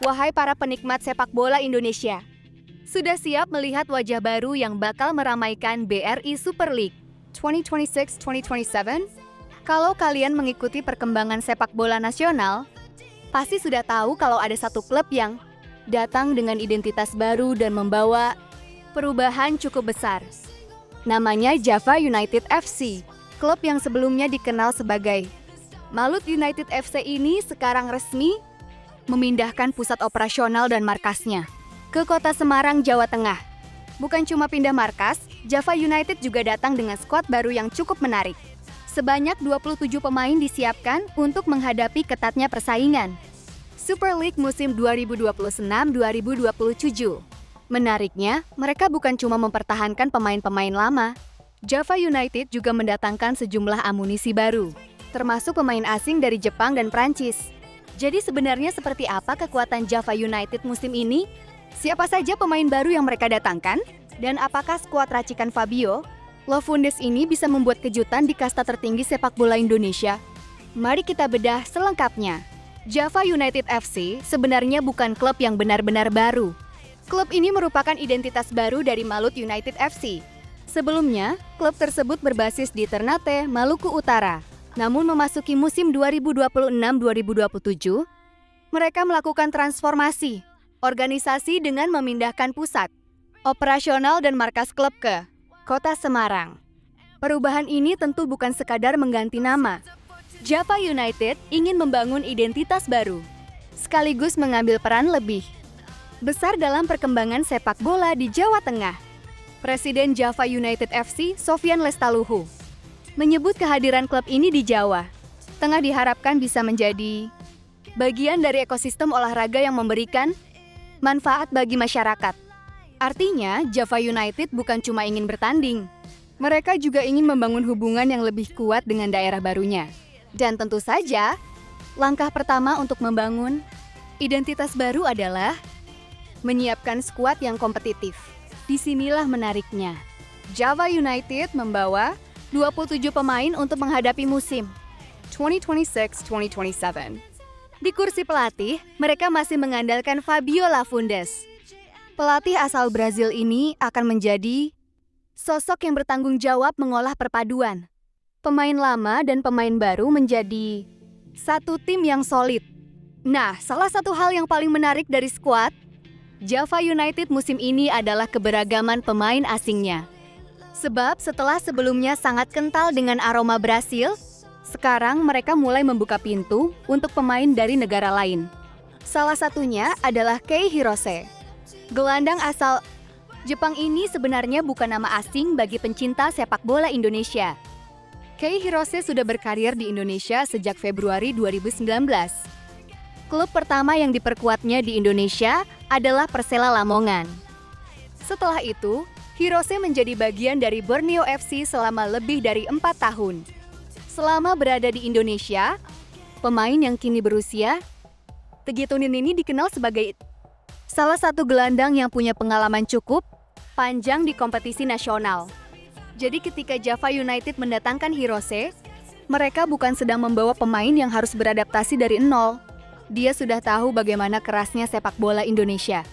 Wahai para penikmat sepak bola Indonesia, sudah siap melihat wajah baru yang bakal meramaikan BRI Super League 2026-2027? Kalau kalian mengikuti perkembangan sepak bola nasional, pasti sudah tahu kalau ada satu klub yang datang dengan identitas baru dan membawa perubahan cukup besar. Namanya Java United FC. Klub yang sebelumnya dikenal sebagai Malut United FC ini sekarang resmi memindahkan pusat operasional dan markasnya ke kota Semarang, Jawa Tengah. Bukan cuma pindah markas, Java United juga datang dengan skuad baru yang cukup menarik. Sebanyak 27 pemain disiapkan untuk menghadapi ketatnya persaingan Super League musim 2026-2027. Menariknya, mereka bukan cuma mempertahankan pemain-pemain lama. Java United juga mendatangkan sejumlah amunisi baru, termasuk pemain asing dari Jepang dan Prancis. Jadi sebenarnya seperti apa kekuatan Java United musim ini? Siapa saja pemain baru yang mereka datangkan? Dan apakah skuad racikan Fabio Lavundes ini bisa membuat kejutan di kasta tertinggi sepak bola Indonesia? Mari kita bedah selengkapnya. Java United FC sebenarnya bukan klub yang benar-benar baru. Klub ini merupakan identitas baru dari Malut United FC. Sebelumnya, klub tersebut berbasis di Ternate, Maluku Utara. Namun memasuki musim 2026-2027, mereka melakukan transformasi organisasi dengan memindahkan pusat operasional dan markas klub ke kota Semarang. Perubahan ini tentu bukan sekadar mengganti nama. Java United ingin membangun identitas baru, sekaligus mengambil peran lebih besar dalam perkembangan sepak bola di Jawa Tengah. Presiden Java United FC, Sofyan Lestaluhu, menyebut kehadiran klub ini di Jawa Tengah diharapkan bisa menjadi bagian dari ekosistem olahraga yang memberikan manfaat bagi masyarakat. Artinya, Java United bukan cuma ingin bertanding. Mereka juga ingin membangun hubungan yang lebih kuat dengan daerah barunya. Dan tentu saja, langkah pertama untuk membangun identitas baru adalah menyiapkan skuad yang kompetitif. Disinilah menariknya. Java United membawa 27 pemain untuk menghadapi musim 2026-2027. Di kursi pelatih, mereka masih mengandalkan Fabio Lavundes. Pelatih asal Brazil ini akan menjadi sosok yang bertanggung jawab mengolah perpaduan pemain lama dan pemain baru menjadi satu tim yang solid. Nah, salah satu hal yang paling menarik dari skuad Java United musim ini adalah keberagaman pemain asingnya. Sebab setelah sebelumnya sangat kental dengan aroma Brasil, sekarang mereka mulai membuka pintu untuk pemain dari negara lain. Salah satunya adalah Kei Hirose. Gelandang asal Jepang ini sebenarnya bukan nama asing bagi pencinta sepak bola Indonesia. Kei Hirose sudah berkarir di Indonesia sejak Februari 2019. Klub pertama yang diperkuatnya di Indonesia adalah Persela Lamongan. Setelah itu, Hirose menjadi bagian dari Borneo FC selama lebih dari 4 tahun. Selama berada di Indonesia, pemain yang kini berusia 3 tahun ini dikenal sebagai salah satu gelandang yang punya pengalaman cukup panjang di kompetisi nasional. Jadi ketika Java United mendatangkan Hirose, mereka bukan sedang membawa pemain yang harus beradaptasi dari nol. Dia sudah tahu bagaimana kerasnya sepak bola Indonesia.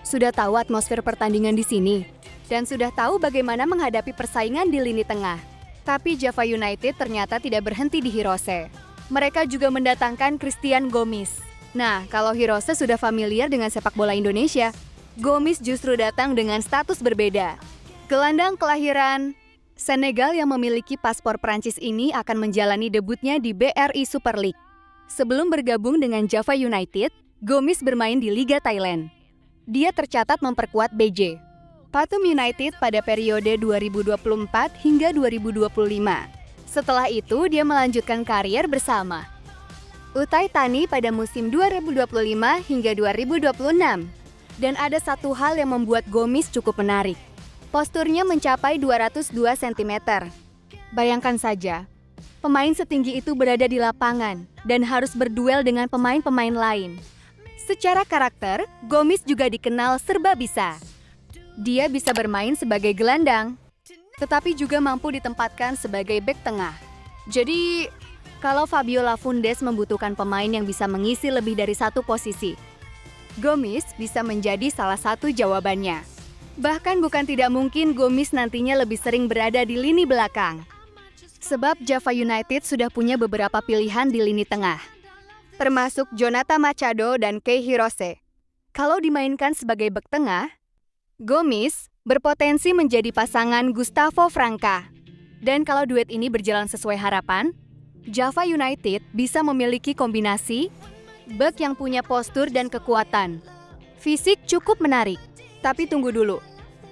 Sudah tahu atmosfer pertandingan di sini. Dan sudah tahu bagaimana menghadapi persaingan di lini tengah. Tapi Java United ternyata tidak berhenti di Hirose. Mereka juga mendatangkan Christian Gomis. Nah, kalau Hirose sudah familiar dengan sepak bola Indonesia, Gomis justru datang dengan status berbeda. Gelandang kelahiran Senegal yang memiliki paspor Prancis ini akan menjalani debutnya di BRI Super League. Sebelum bergabung dengan Java United, Gomis bermain di Liga Thailand. Dia tercatat memperkuat BJ Pathum United pada periode 2024 hingga 2025. Setelah itu, dia melanjutkan karier bersama Uthai Thani pada musim 2025 hingga 2026. Dan ada satu hal yang membuat Gomis cukup menarik. Posturnya mencapai 202 cm. Bayangkan saja, pemain setinggi itu berada di lapangan dan harus berduel dengan pemain-pemain lain. Secara karakter, Gomis juga dikenal serba bisa. Dia bisa bermain sebagai gelandang, tetapi juga mampu ditempatkan sebagai bek tengah. Jadi, kalau Fabio Lavundes membutuhkan pemain yang bisa mengisi lebih dari satu posisi, Gomis bisa menjadi salah satu jawabannya. Bahkan bukan tidak mungkin Gomis nantinya lebih sering berada di lini belakang. Sebab Java United sudah punya beberapa pilihan di lini tengah, termasuk Jonathan Machado dan Kei Hirose. Kalau dimainkan sebagai bek tengah, Gomis berpotensi menjadi pasangan Gustavo Franca. Dan kalau duet ini berjalan sesuai harapan, Java United bisa memiliki kombinasi bek yang punya postur dan kekuatan. Fisik cukup menarik. Tapi tunggu dulu,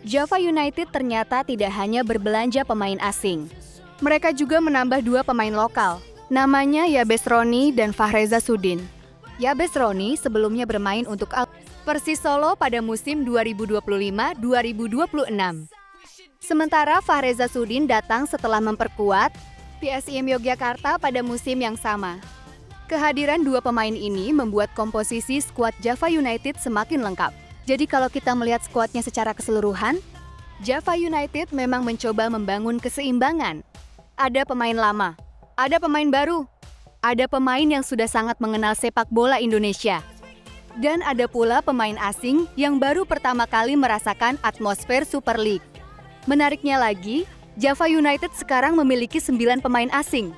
Java United ternyata tidak hanya berbelanja pemain asing. Mereka juga menambah 2 pemain lokal, namanya Yabes Roni dan Fahreza Sudin. Yabes Roni sebelumnya bermain untuk Persis Solo pada musim 2025-2026. Sementara Fahreza Sudin datang setelah memperkuat PSIM Yogyakarta pada musim yang sama. Kehadiran 2 pemain ini membuat komposisi skuad Java United semakin lengkap. Jadi kalau kita melihat skuadnya secara keseluruhan, Java United memang mencoba membangun keseimbangan. Ada pemain lama, ada pemain baru, ada pemain yang sudah sangat mengenal sepak bola Indonesia. Dan ada pula pemain asing yang baru pertama kali merasakan atmosfer Super League. Menariknya lagi, Java United sekarang memiliki 9 pemain asing.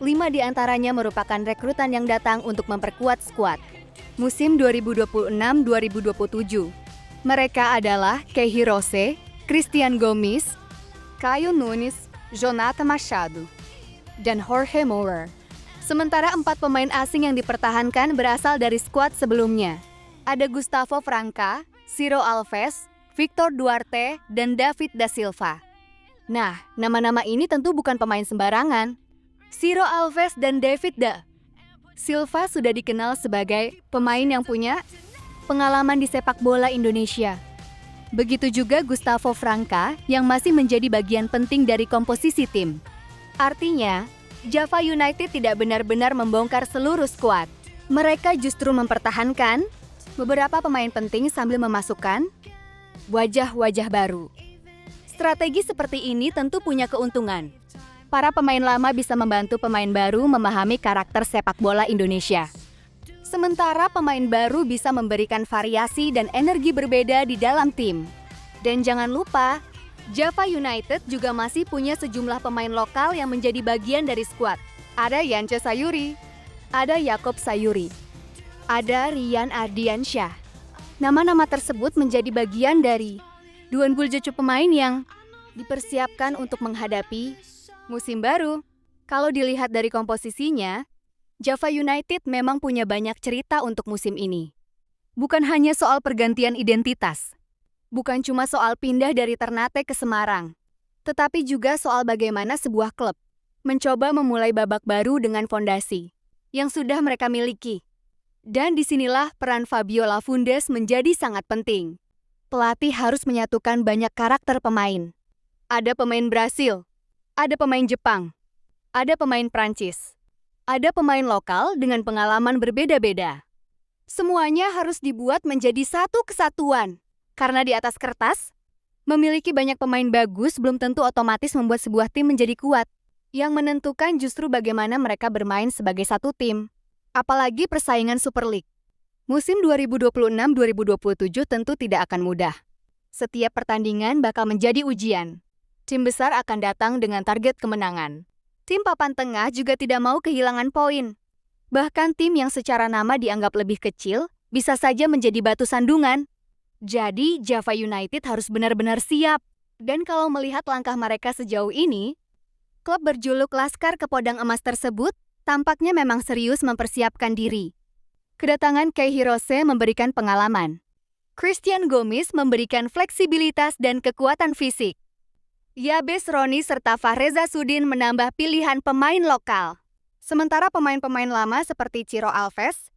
5 diantaranya merupakan rekrutan yang datang untuk memperkuat skuad musim 2026-2027. Mereka adalah Kei Hirose, Christian Gomis, Caio Nunes, Jonathan Machado, dan Jorge Moura. Sementara 4 pemain asing yang dipertahankan berasal dari skuad sebelumnya. Ada Gustavo Franca, Ciro Alves, Victor Duarte, dan David da Silva. Nah, nama-nama ini tentu bukan pemain sembarangan. Ciro Alves dan David da Silva sudah dikenal sebagai pemain yang punya pengalaman di sepak bola Indonesia. Begitu juga Gustavo Franca yang masih menjadi bagian penting dari komposisi tim. Artinya, Java United tidak benar-benar membongkar seluruh skuad. Mereka justru mempertahankan beberapa pemain penting sambil memasukkan wajah-wajah baru. Strategi seperti ini tentu punya keuntungan. Para pemain lama bisa membantu pemain baru memahami karakter sepak bola Indonesia. Sementara pemain baru bisa memberikan variasi dan energi berbeda di dalam tim. Dan jangan lupa, Java United juga masih punya sejumlah pemain lokal yang menjadi bagian dari skuad. Ada Yance Sayuri, ada Yakob Sayuri, ada Rian Ardiansyah. Nama-nama tersebut menjadi bagian dari Duan Buljecu pemain yang dipersiapkan untuk menghadapi musim baru. Kalau dilihat dari komposisinya, Java United memang punya banyak cerita untuk musim ini. Bukan hanya soal pergantian identitas, bukan cuma soal pindah dari Ternate ke Semarang, tetapi juga soal bagaimana sebuah klub mencoba memulai babak baru dengan fondasi yang sudah mereka miliki. Dan disinilah peran Fabio Lafundes menjadi sangat penting. Pelatih harus menyatukan banyak karakter pemain. Ada pemain Brasil, ada pemain Jepang, ada pemain Prancis, ada pemain lokal dengan pengalaman berbeda-beda. Semuanya harus dibuat menjadi satu kesatuan. Karena di atas kertas, memiliki banyak pemain bagus belum tentu otomatis membuat sebuah tim menjadi kuat. Yang menentukan justru bagaimana mereka bermain sebagai satu tim. Apalagi persaingan Super League. Musim 2026-2027 tentu tidak akan mudah. Setiap pertandingan bakal menjadi ujian. Tim besar akan datang dengan target kemenangan. Tim papan tengah juga tidak mau kehilangan poin. Bahkan tim yang secara nama dianggap lebih kecil, bisa saja menjadi batu sandungan. Jadi, Java United harus benar-benar siap. Dan kalau melihat langkah mereka sejauh ini, klub berjuluk Laskar Kepodang Emas tersebut tampaknya memang serius mempersiapkan diri. Kedatangan Kei Hirose memberikan pengalaman. Christian Gomis memberikan fleksibilitas dan kekuatan fisik. Yabes Roni serta Fahreza Sudin menambah pilihan pemain lokal. Sementara pemain-pemain lama seperti Ciro Alves,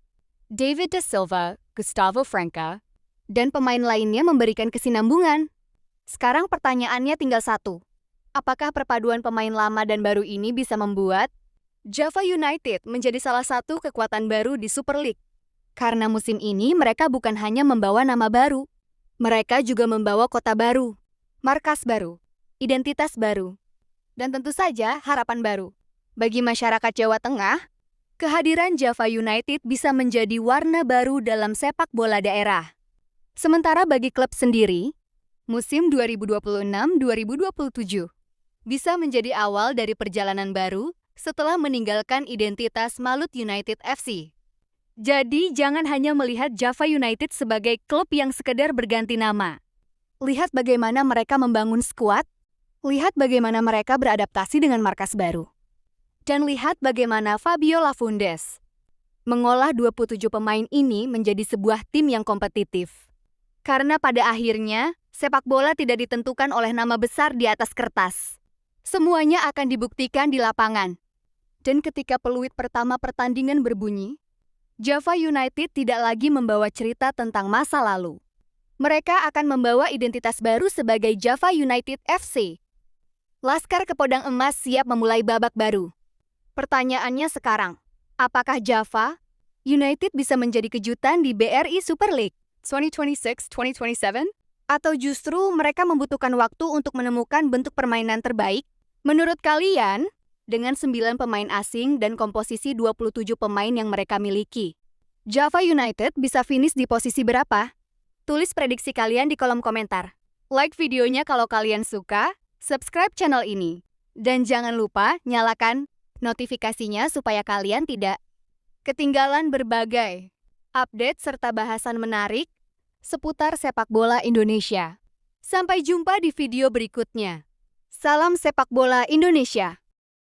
David da Silva, Gustavo Franca, dan pemain lainnya memberikan kesinambungan. Sekarang pertanyaannya tinggal satu. Apakah perpaduan pemain lama dan baru ini bisa membuat Java United menjadi salah satu kekuatan baru di Super League? Karena musim ini mereka bukan hanya membawa nama baru, mereka juga membawa kota baru, markas baru, identitas baru, dan tentu saja harapan baru. Bagi masyarakat Jawa Tengah, Kehadiran Java United bisa menjadi warna baru dalam sepak bola daerah. Sementara bagi klub sendiri, musim 2026-2027 bisa menjadi awal dari perjalanan baru setelah meninggalkan identitas Malut United FC. Jadi, jangan hanya melihat Java United sebagai klub yang sekedar berganti nama. Lihat bagaimana mereka membangun skuad, lihat bagaimana mereka beradaptasi dengan markas baru. Dan lihat bagaimana Fabio Lafundes mengolah 27 pemain ini menjadi sebuah tim yang kompetitif. Karena pada akhirnya, sepak bola tidak ditentukan oleh nama besar di atas kertas. Semuanya akan dibuktikan di lapangan. Dan ketika peluit pertama pertandingan berbunyi, Java United tidak lagi membawa cerita tentang masa lalu. Mereka akan membawa identitas baru sebagai Java United FC. Laskar Kepodang Emas siap memulai babak baru. Pertanyaannya sekarang, apakah Java United bisa menjadi kejutan di BRI Super League 2026-2027? Atau justru mereka membutuhkan waktu untuk menemukan bentuk permainan terbaik? Menurut kalian, dengan 9 pemain asing dan komposisi 27 pemain yang mereka miliki, Java United bisa finish di posisi berapa? Tulis prediksi kalian di kolom komentar. Like videonya kalau kalian suka, subscribe channel ini. Dan jangan lupa nyalakan notifikasinya supaya kalian tidak ketinggalan berbagai update serta bahasan menarik seputar sepak bola Indonesia. Sampai jumpa di video berikutnya. Salam sepak bola Indonesia.